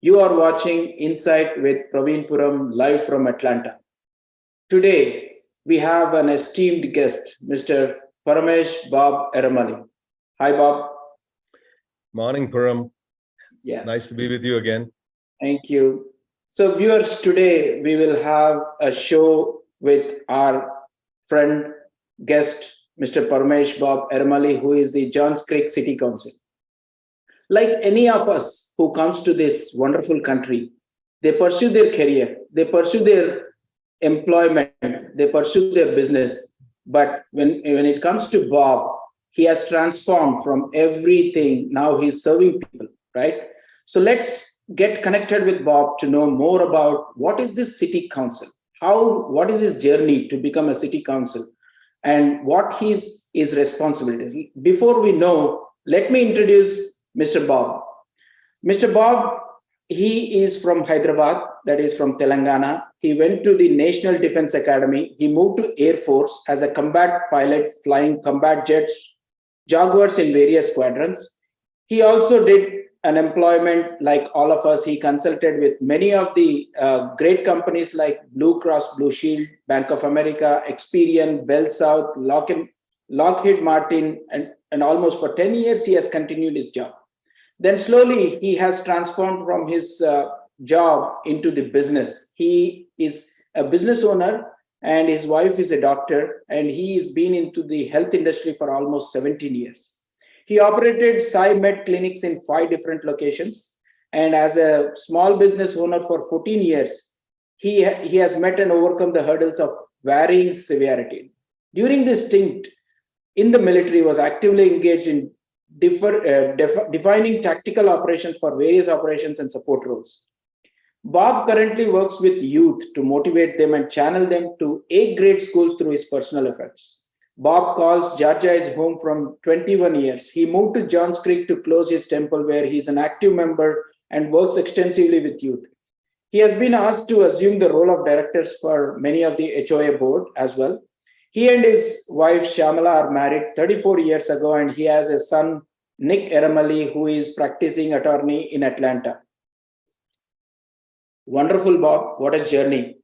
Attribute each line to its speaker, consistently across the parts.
Speaker 1: You are watching Insight with Praveen Puram live from Atlanta. Today, we have an esteemed guest, Mr. Paramesh Bob Erramilli. Hi, Bob.
Speaker 2: Morning, Puram.
Speaker 1: Yeah.
Speaker 2: Nice to be with you again.
Speaker 1: Thank you. So, viewers, today we will have a show with our friend, guest, Mr. Paramesh Bob Erramilli, who is the Johns Creek City Council. Like any of us who comes to this wonderful country, they pursue their career, they pursue their employment, they pursue their business. But when it comes to Bob, he has transformed from everything. Now he's serving people, right? So let's get connected with Bob to know more about what is this city council, what is his journey to become a city council, and what his responsibilities. Before we know, let me introduce Mr. Bob. Mr. Bob, he is from Hyderabad, that is from Telangana. He went to the National Defense Academy. He moved to Air Force as a combat pilot, flying combat jets, Jaguars in various squadrons. He also did an employment like all of us. He consulted with many of the great companies like Blue Cross Blue Shield, Bank of America, Experian, Bell South, Lockheed Martin, and almost for 10 years, he has continued his job. Then slowly, he has transformed from his job into the business. He is a business owner and his wife is a doctor, and he has been into the health industry for almost 17 years. He operated Sai Med clinics in 5 different locations. And as a small business owner for 14 years, he has met and overcome the hurdles of varying severity. During this stint in the military, was actively engaged in defining tactical operations for various operations and support roles. Bob currently works with youth to motivate them and channel them to A-grade schools through his personal efforts. Bob calls Georgia his home from 21 years. He moved to Johns Creek to close his temple, where he is an active member and works extensively with youth. He has been asked to assume the role of directors for many of the HOA board as well. He and his wife Shamala are married 34 years ago, and he has a son, Nick Erramilli, who is practicing attorney in Atlanta. Wonderful, Bob. What a journey.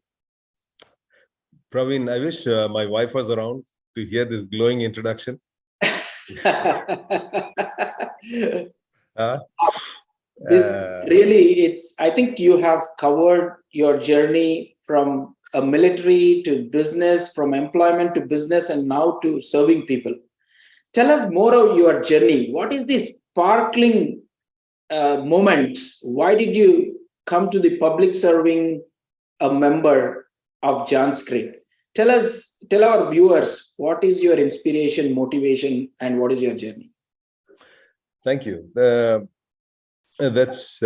Speaker 2: Praveen, I wish my wife was around to hear this glowing introduction.
Speaker 1: I think you have covered your journey from a military to business, from employment to business, and now to serving people. Tell us more of your journey. What is this sparkling moments? Why did you come to the public serving a member of Johns Creek? Tell our viewers, what is your inspiration, motivation, and what is your journey?
Speaker 2: Thank you. That's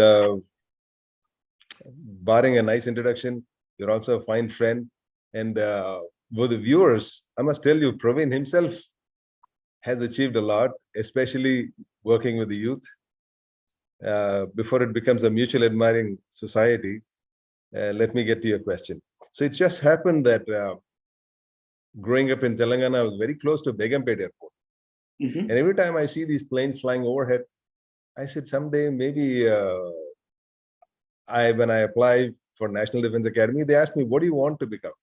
Speaker 2: barring a nice introduction. You're also a fine friend. And for the viewers, I must tell you, Praveen himself has achieved a lot, especially working with the youth. Before it becomes a mutual admiring society, let me get to your question. So it's just happened that growing up in Telangana, I was very close to Begumpet Airport. And every time I see these planes flying overhead, I said someday maybe when I apply for National Defense Academy, they asked me, what do you want to become?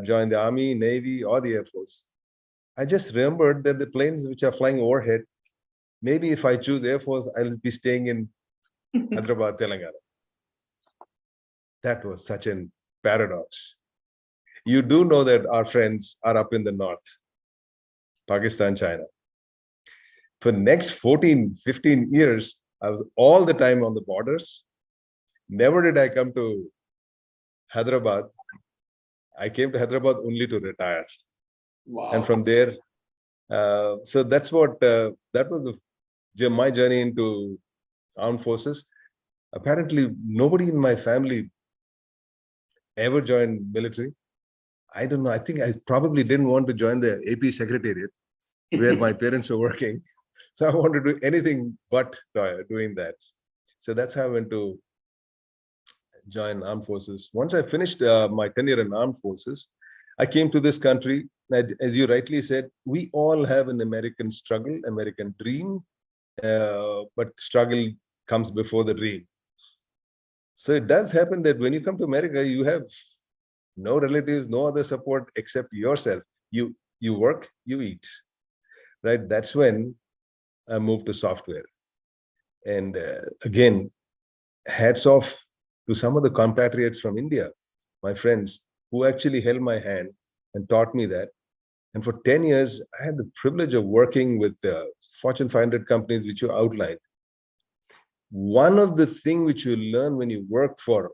Speaker 2: Join the Army, Navy, or the Air Force? I just remembered that the planes which are flying overhead, maybe if I choose Air Force, I'll be staying in Hyderabad, Telangana. That was such a paradox. You do know that our friends are up in the north, Pakistan, China. For the next 14, 15 years, I was all the time on the borders. Never did I come to Hyderabad. I came to Hyderabad only to retire.
Speaker 1: Wow.
Speaker 2: And from there, so that's what, that was my journey into armed forces. Apparently, nobody in my family ever joined military. I don't know. I think I probably didn't want to join the AP Secretariat where my parents were working. So I wanted to do anything but doing that. So that's how I went to join armed forces. Once I finished my tenure in armed forces, I came to this country. As you rightly said, we all have an American struggle, American dream, but struggle comes before the dream. So it does happen that when you come to America, you have no relatives, no other support except yourself. You work, you eat, right? That's when I moved to software. And again, hats off to some of the compatriots from India, my friends, who actually held my hand and taught me that. And for 10 years, I had the privilege of working with Fortune 500 companies, which you outlined. One of the things which you learn when you work for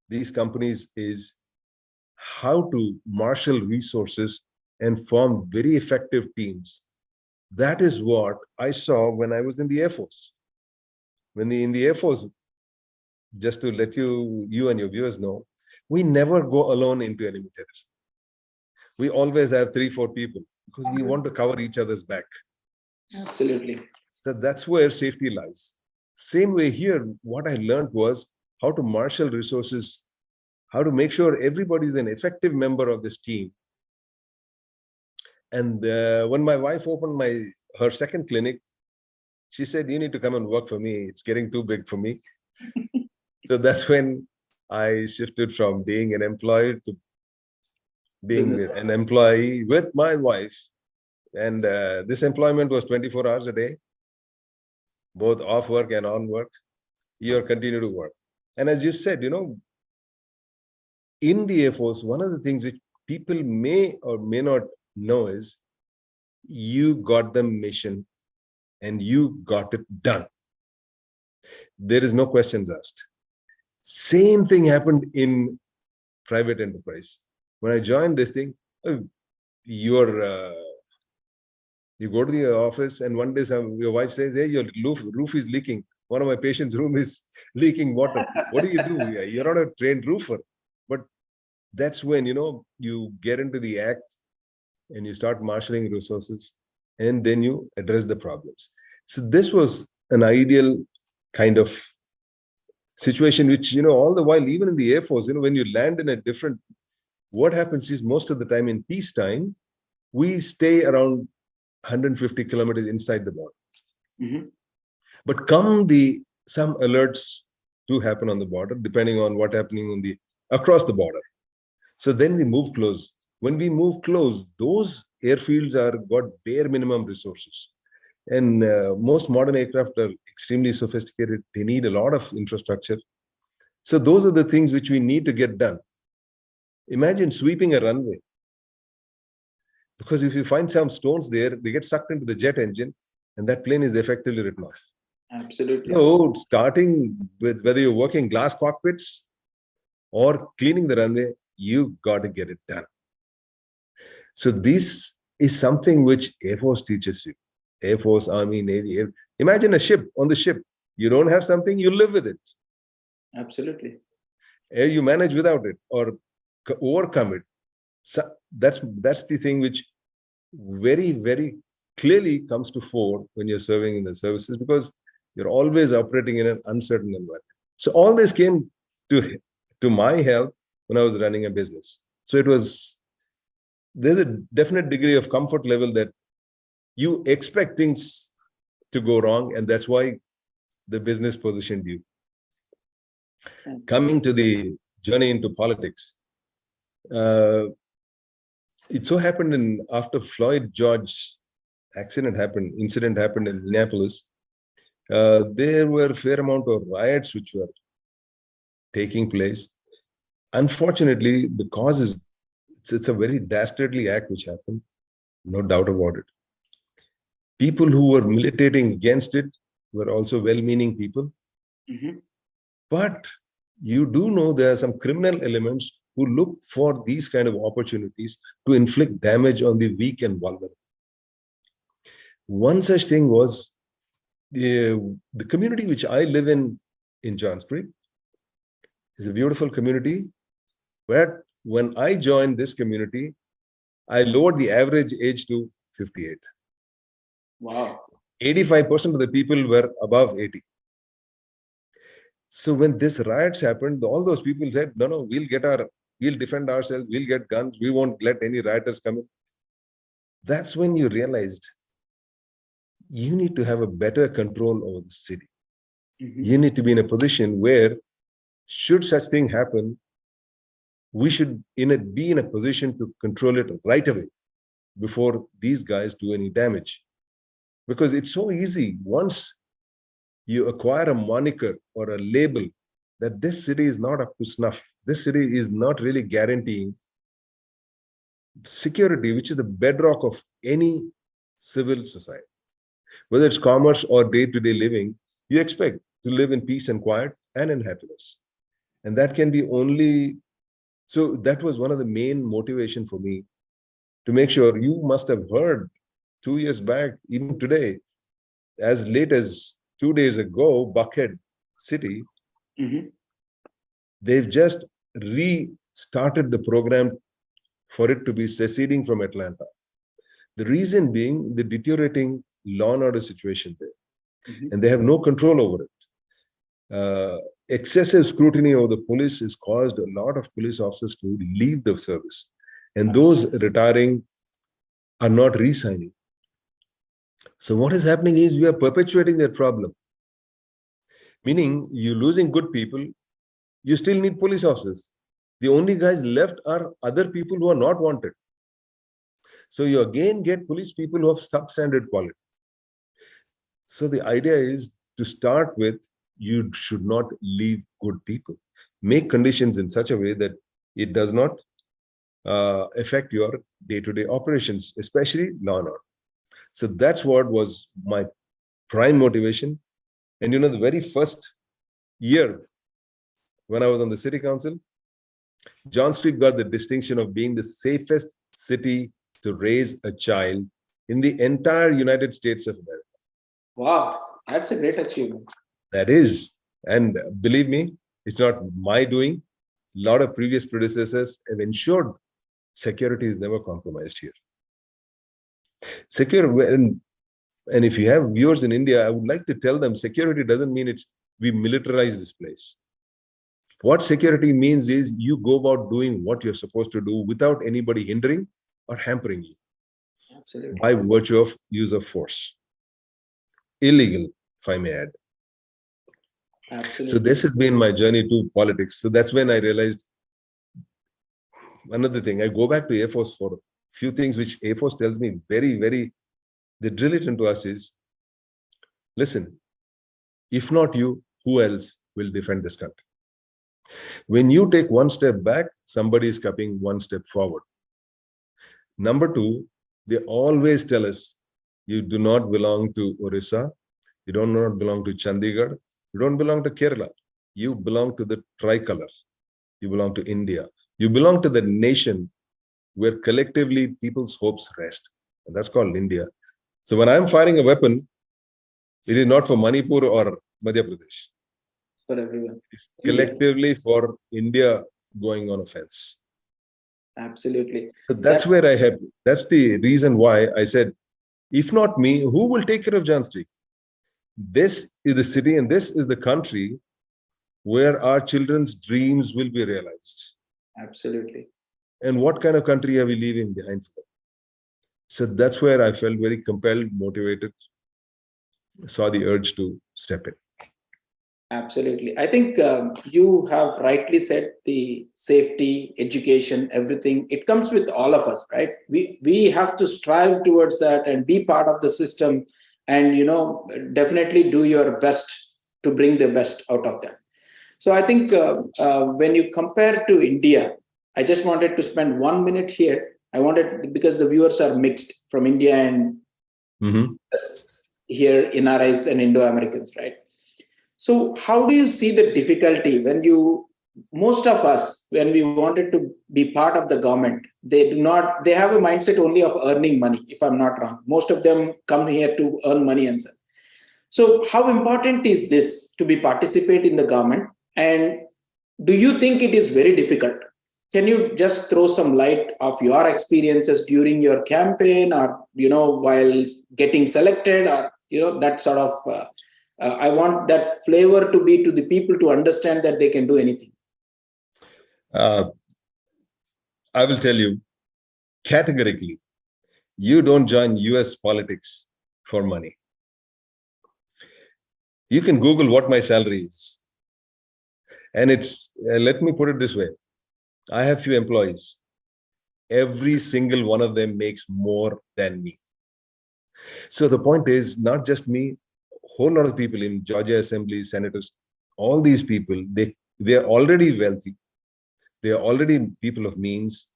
Speaker 2: these companies is how to marshal resources and form very effective teams. That is what I saw when I was in the Air Force. In the Air Force, just to let you and your viewers know, we never go alone into enemy territory. We always have 3-4 people because we want to cover each other's back.
Speaker 1: Absolutely.
Speaker 2: So that's where safety lies. Same way here, what I learned was how to marshal resources, how to make sure everybody is an effective member of this team. And when my wife opened her second clinic, she said, "You need to come and work for me. It's getting too big for me." So that's when I shifted from being an employee to being an employee with my wife. And this employment was 24 hours a day, both off work and on work. You continue to work. And as you said, in the Air Force, one of the things which people may or may not know is you got the mission and you got it done. There is no questions asked. Same thing happened in private enterprise. When I joined this thing, you go to the office and one day your wife says, "Hey, your roof is leaking. One of my patients' room is leaking water." What do? You're not a trained roofer. But that's when, you get into the act and you start marshaling resources and then you address the problems. So this was an ideal kind of situation, which, all the while, even in the Air Force, when you land in a different, what happens is most of the time in peacetime, we stay around 150 kilometers inside the border.
Speaker 1: Mm-hmm.
Speaker 2: But some alerts do happen on the border, depending on what's happening across the border. So then we move close. When we move close, those airfields got bare minimum resources. And most modern aircraft are extremely sophisticated. They need a lot of infrastructure. So those are the things which we need to get done. Imagine sweeping a runway. Because if you find some stones there, they get sucked into the jet engine and that plane is effectively written off.
Speaker 1: Absolutely.
Speaker 2: So starting with whether you're working glass cockpits or cleaning the runway, you got to get it done. So this is something which Air Force teaches you. Air Force, Army, Navy. Imagine a ship. On the ship, you don't have something, you live with it.
Speaker 1: Absolutely.
Speaker 2: You manage without it or overcome it. So that's the thing which very, very clearly comes to fore when you're serving in the services, because you're always operating in an uncertain environment. So all this came to my help when I was running a business. So there's a definite degree of comfort level that you expect things to go wrong, and that's why the business positioned you. Coming to the journey into politics, it so happened after Floyd George incident happened in Minneapolis, there were a fair amount of riots which were taking place. Unfortunately, the cause is it's a very dastardly act which happened, no doubt about it. People who were militating against it were also well-meaning people.
Speaker 1: Mm-hmm.
Speaker 2: But you do know there are some criminal elements who look for these kind of opportunities to inflict damage on the weak and vulnerable. One such thing was the community which I live in Johnsbury is a beautiful community, where when I joined this community, I lowered the average age to 58.
Speaker 1: Wow.
Speaker 2: 85% of the people were above 80. So when this riots happened, all those people said, no, we'll defend ourselves, we'll get guns, we won't let any rioters come in. That's when you realized you need to have a better control over the city.
Speaker 1: Mm-hmm.
Speaker 2: You need to be in a position where should such thing happen, we should be in a position to control it right away before these guys do any damage. Because it's so easy once you acquire a moniker or a label that this city is not up to snuff. This city is not really guaranteeing security, which is the bedrock of any civil society. Whether it's commerce or day-to-day living, you expect to live in peace and quiet and in happiness. And that can be only, so that was one of the main motivation for me to make sure. You must have heard 2 years back, even today, as late as 2 days ago, Buckhead City, they've just restarted the program for it to be seceding from Atlanta. The reason being the deteriorating law and order situation there. And they have no control over it. Excessive scrutiny of the police has caused a lot of police officers to leave the service. And those retiring are not re-signing. So what is happening is we are perpetuating that problem. Meaning you're losing good people, you still need police officers. The only guys left are other people who are not wanted. So you again get police people who have substandard quality. So the idea is to start with, you should not leave good people. Make conditions in such a way that it does not affect your day-to-day operations, especially law and order. So that's what was my prime motivation. And the very first year when I was on the city council, John Street got the distinction of being the safest city to raise a child in the entire United States of America.
Speaker 1: Wow, that's a great achievement.
Speaker 2: That is, and believe me, it's not my doing. A lot of previous predecessors have ensured security is never compromised here. And if you have viewers in India, I would like to tell them security doesn't mean we militarize this place. What security means is you go about doing what you're supposed to do without anybody hindering or hampering you.
Speaker 1: Absolutely.
Speaker 2: By virtue of use of force. Illegal, if I may add.
Speaker 1: Absolutely.
Speaker 2: So this has been my journey to politics. So that's when I realized another thing. I go back to Air Force for a few things which Air Force tells me very, they drill it into us is, listen, if not you, who else will defend this country? When you take one step back, somebody is coming one step forward. Number two, they always tell us, you do not belong to Orissa, you do not belong to Chandigarh, you don't belong to Kerala, you belong to the tricolor, you belong to India, you belong to the nation where collectively people's hopes rest, and that's called India. So when I'm firing a weapon, it is not for Manipur or Madhya Pradesh.
Speaker 1: For everyone.
Speaker 2: It's collectively for India going on offense.
Speaker 1: Absolutely.
Speaker 2: So that's the reason why I said, if not me, who will take care of John Street? This is the city and this is the country where our children's dreams will be realized.
Speaker 1: Absolutely.
Speaker 2: And what kind of country are we leaving behind for them? So that's where I felt very compelled, motivated, saw the urge to step in.
Speaker 1: Absolutely. I think you have rightly said the safety, education, everything. It comes with all of us, right? We have to strive towards that and be part of the system and, definitely do your best to bring the best out of them. So I think when you compare to India, I just wanted to spend 1 minute here. Because the viewers are mixed from India and here NRIs and Indo-Americans, right? So how do you see the difficulty when most of us, when we wanted to be part of the government, they have a mindset only of earning money, if I'm not wrong. Most of them come here to earn money and so. So how important is this to participate in the government? And do you think it is very difficult? Can you just throw some light of your experiences during your campaign or, while getting selected or, that sort of, I want that flavor to be to the people to understand that they can do anything.
Speaker 2: I will tell you categorically, you don't join US politics for money. You can Google what my salary is. And it's, let me put it this way. I have few employees. Every single one of them makes more than me. So the point is not just me, whole lot of people in Georgia Assembly, senators, all these people, they're already wealthy. They are already people of means.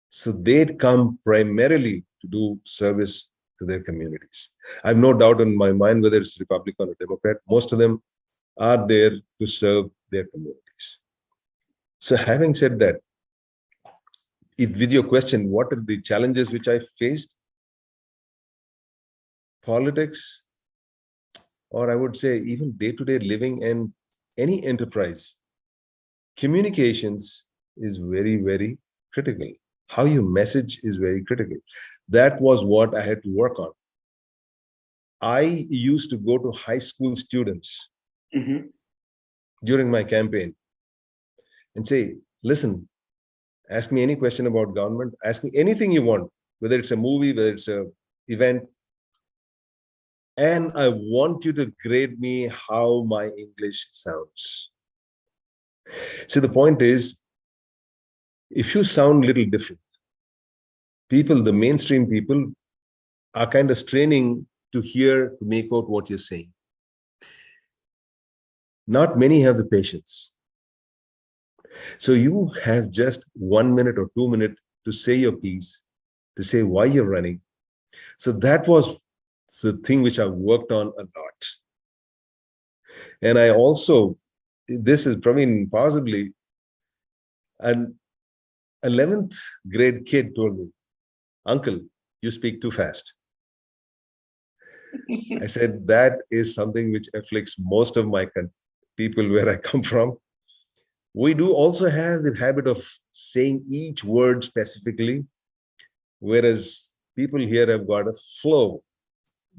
Speaker 2: So they come primarily to do service to their communities. I have no doubt in my mind whether it's Republican or Democrat, most of them are there to serve their communities. So having said that, if with your question, what are the challenges which I faced? Politics, or I would say even day-to-day living and any enterprise, communications is very, very critical. How you message is very critical. That was what I had to work on. I used to go to high school students during my campaign and say, listen, ask me any question about government, ask me anything you want, whether it's a movie, whether it's a event, and I want you to grade me how my English sounds. See, the point is, if you sound a little different, people, the mainstream people, are kind of straining to hear, to make out what you're saying. Not many have the patience. So you have just 1 minute or 2 minutes to say your piece, to say why you're running. So that was the thing which I worked on a lot. And I also, this is probably possibly an 11th grade kid told me, uncle, you speak too fast. I said, that is something which afflicts most of my people where I come from. We do also have the habit of saying each word specifically, whereas people here have got a flow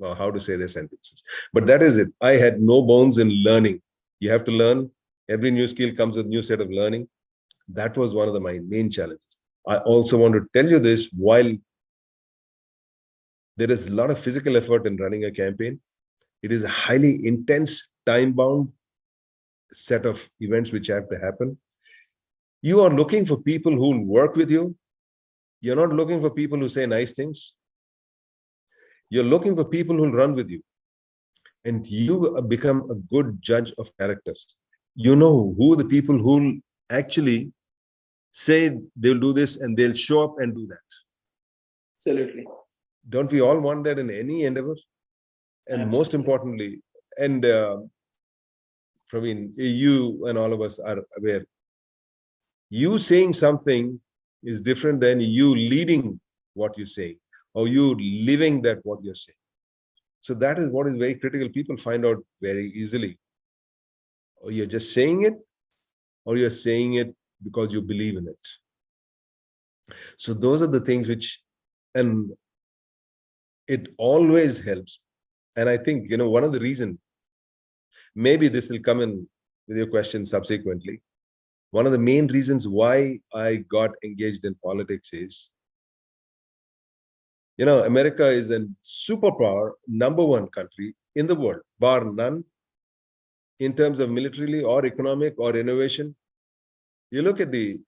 Speaker 2: of how to say their sentences. But that is it. I had no bones in learning. You have to learn. Every new skill comes with a new set of learning. That was one of my main challenges. I also want to tell you this, while there is a lot of physical effort in running a campaign, it is a highly intense, time-bound set of events which have to happen. You are looking for people who will work with you. You're not looking for people who say nice things. You're looking for people who will run with you. And you become a good judge of characters. You know who the people who will actually say they'll do this and they'll show up and do that.
Speaker 1: Absolutely.
Speaker 2: Don't we all want that in any endeavor? And
Speaker 1: Absolutely.
Speaker 2: most importantly, and Praveen, you and all of us are aware, you saying something is different than you leading what you say, or you living that what you're saying. So that is what is very critical. People find out very easily. Or you're just saying it, or you're saying it because you believe in it. So those are the things which, and it always helps. And I think, one of the reasons, maybe this will come in with your question subsequently. One of the main reasons why I got engaged in politics is, America is a superpower, #1 country in the world, bar none, in terms of militarily or economic or innovation. You look at the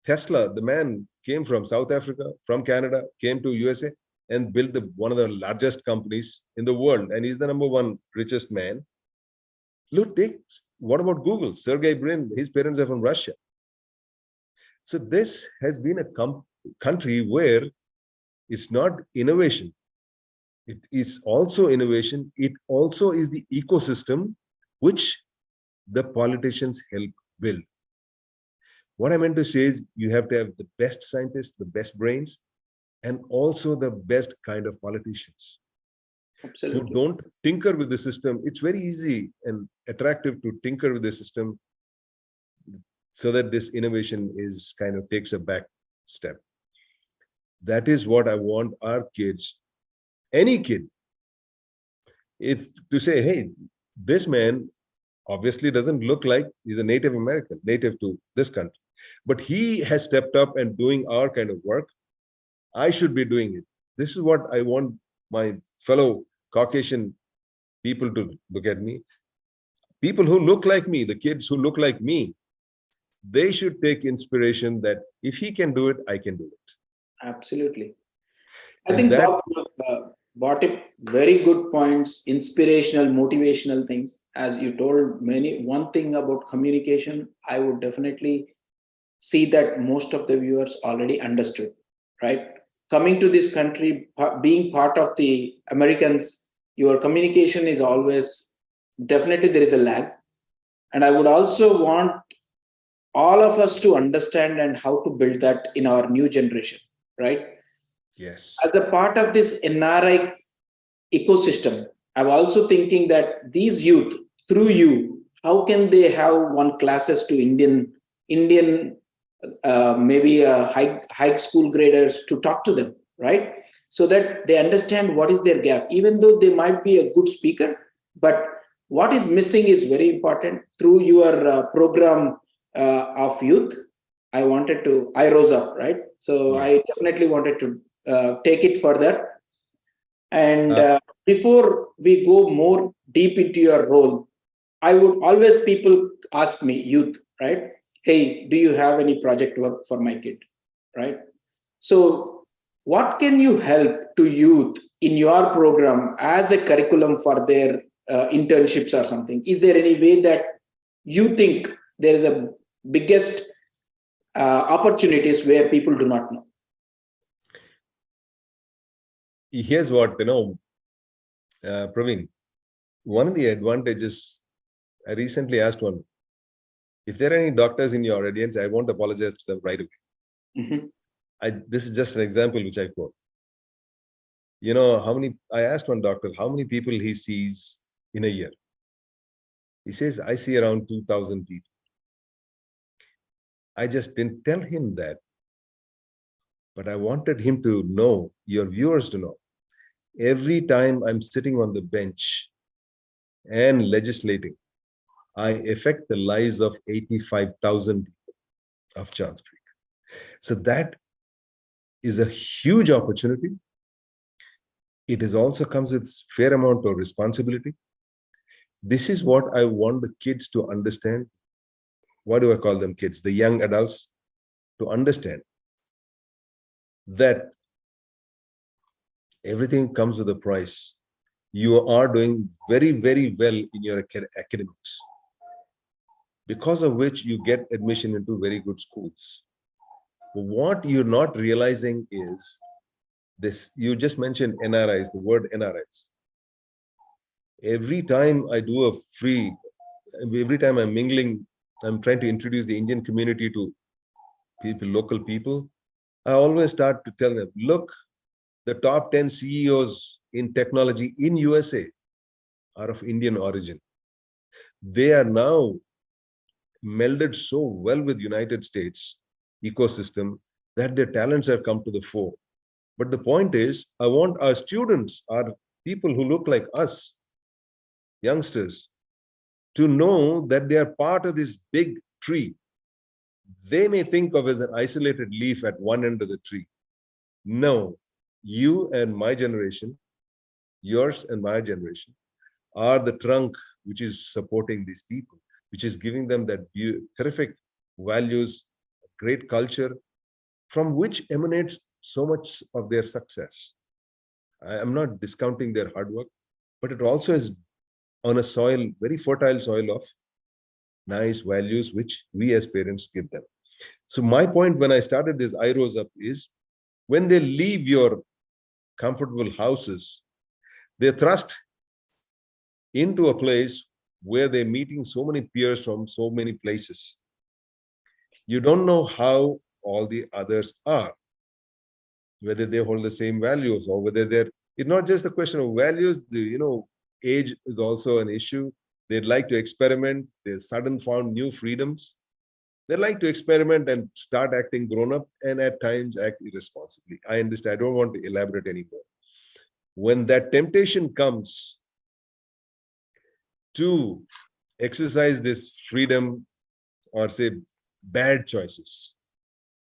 Speaker 2: Tesla, the man came from South Africa, from Canada, came to USA and built one of the largest companies in the world. And he's the #1 richest man. Look, what about Google? Sergey Brin, his parents are from Russia. So this has been a country where it's not innovation. It is also innovation. It also is the ecosystem which the politicians help build. What I meant to say is you have to have the best scientists, the best brains, and also the best kind of politicians.
Speaker 1: Absolutely.
Speaker 2: Who don't tinker with the system. It's very easy and attractive to tinker with the system so that this innovation is kind of takes a back step. That is what I want our kids, any kid, if to say, hey, this man obviously doesn't look like he's a Native American, native to this country, but he has stepped up and doing our kind of work. I should be doing it. This is what I want my fellow Caucasian people to look at me. people who look like me, the kids who look like me, they should take inspiration that if he can do it, I can do it.
Speaker 1: Absolutely. I
Speaker 2: And
Speaker 1: think
Speaker 2: that,
Speaker 1: Bob brought it very good points, inspirational, motivational things. As you told one thing about communication, I would definitely see that most of the viewers already understood, right? Coming to this country, being part of the Americans, your communication is always, definitely there is a lag. And I would also want all of us to understand and how to build that in our new generation, right?
Speaker 2: yes,
Speaker 1: As a part of this NRI ecosystem, I'm also thinking that these youth, through you, how can they have one classes to Indian maybe high school graders to talk to them, right? So that they understand what is their gap, even though they might be a good speaker, but what is missing is very important. Through your program of youth, I rose up, right? So
Speaker 2: yes.
Speaker 1: I definitely wanted to take it further. And
Speaker 2: Uh,
Speaker 1: before we go more deep into your role, I would always, people ask me, youth, right? Hey, do you have any project work for my kid, right? So, what can you help to youth in your program as a curriculum for their internships or something? Is there any way that you think there is a biggest opportunities where people do not know?
Speaker 2: Here's what, Praveen, one of the advantages, I recently asked one, if there are any doctors in your audience, I won't apologize to them right away.
Speaker 1: Mm-hmm.
Speaker 2: This is just an example which I quote. I asked one doctor how many people he sees in a year. He says, I see around 2,000 people. I just didn't tell him that, but I wanted him to know, your viewers to know, every time I'm sitting on the bench and legislating, I affect the lives of 85,000 people of Chance Creek. So that is a huge opportunity. It is also comes with fair amount of responsibility. This is what I want the kids to understand. What do I call them kids? The young adults, to understand that everything comes with a price. You are doing very, very well in your academics, because of which you get admission into very good schools. What you're not realizing is this. You just mentioned NRIs, the word NRIs. Every time I do every time I'm mingling, I'm trying to introduce the Indian community to people, local people, I always start to tell them, look, the top 10 CEOs in technology in USA are of Indian origin. They are now melded so well with United States ecosystem that their talents have come to the fore. But the point is, I want our students, our people who look like us, youngsters, to know that they are part of this big tree. They may think of as an isolated leaf at one end of the tree. No, you and my generation, yours and my generation, are the trunk which is supporting these people, which is giving them that terrific values, great culture, from which emanates so much of their success. I am not discounting their hard work, but it also is on a soil, very fertile soil of nice values, which we as parents give them. So my point when I started this I Rose Up is, when they leave your comfortable houses, they're thrust into a place where they're meeting so many peers from so many places. You don't know how all the others are, whether they hold the same values or whether it's not just a question of values. Age is also an issue. They'd like to experiment. They suddenly found new freedoms. They like to experiment and start acting grown up, and at times act irresponsibly. I understand. I don't want to elaborate anymore. When that temptation comes to exercise this freedom, or say bad choices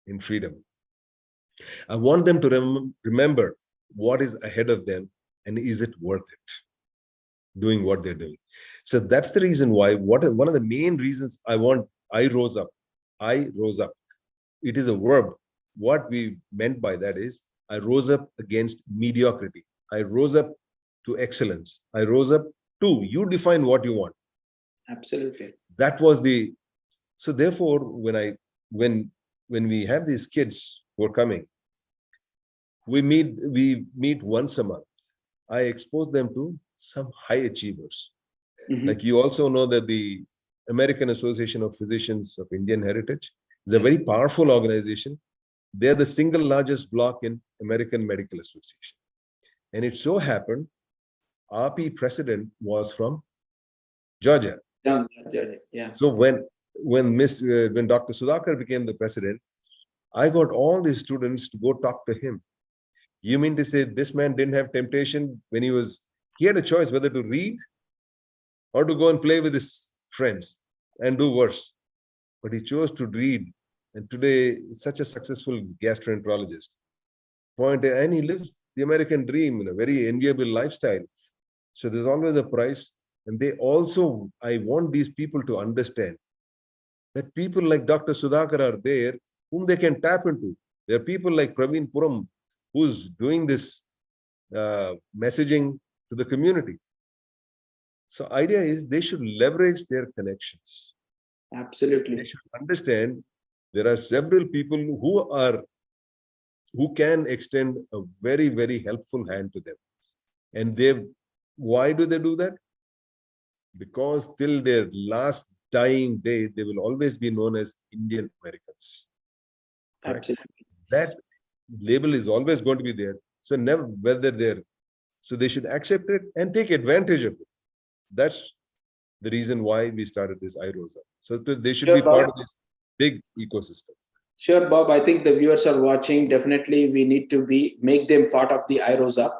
Speaker 2: in freedom, I want them to remember what is ahead of them and is it worth it. doing what they're doing. So that's the reason why, one of the main reasons I rose up. I rose up. It is a verb. What we meant by that is, I rose up against mediocrity. I rose up to excellence. I rose up to, you define what you want.
Speaker 1: Absolutely.
Speaker 2: That was the, so therefore, when we have these kids who are coming, we meet once a month. I expose them to some high achievers.
Speaker 1: Mhm.
Speaker 2: Like, you also know that the American Association of Physicians of Indian Heritage is a
Speaker 1: Yes.
Speaker 2: very powerful organization. They're the single largest block in American Medical Association. And it so happened, RP president was from Georgia.
Speaker 1: Yeah.
Speaker 2: So when Dr. Sudhakar became the president, I got all these students to go talk to him. You mean to say this man didn't have temptation when he had a choice whether to read or to go and play with his friends and do worse. But he chose to read. And today, he's such a successful gastroenterologist. And he lives the American dream in a very enviable lifestyle. So there's always a price. And I want these people to understand that people like Dr. Sudhakar are there, whom they can tap into. There are people like Praveen Puram, who's doing this messaging to the community. So idea is, they should leverage their connections.
Speaker 1: Absolutely.
Speaker 2: They should understand there are several people who can extend a very, very helpful hand to them. And why do they do that? Because till their last dying day, they will always be known as Indian Americans. Correct?
Speaker 1: Absolutely.
Speaker 2: That label is always going to be there. So never, so they should accept it and take advantage of it. That's the reason why we started this iRosa. So they should be part of this big ecosystem.
Speaker 1: Sure, Bob. I think the viewers are watching. Definitely, we need to make them part of the iRosa.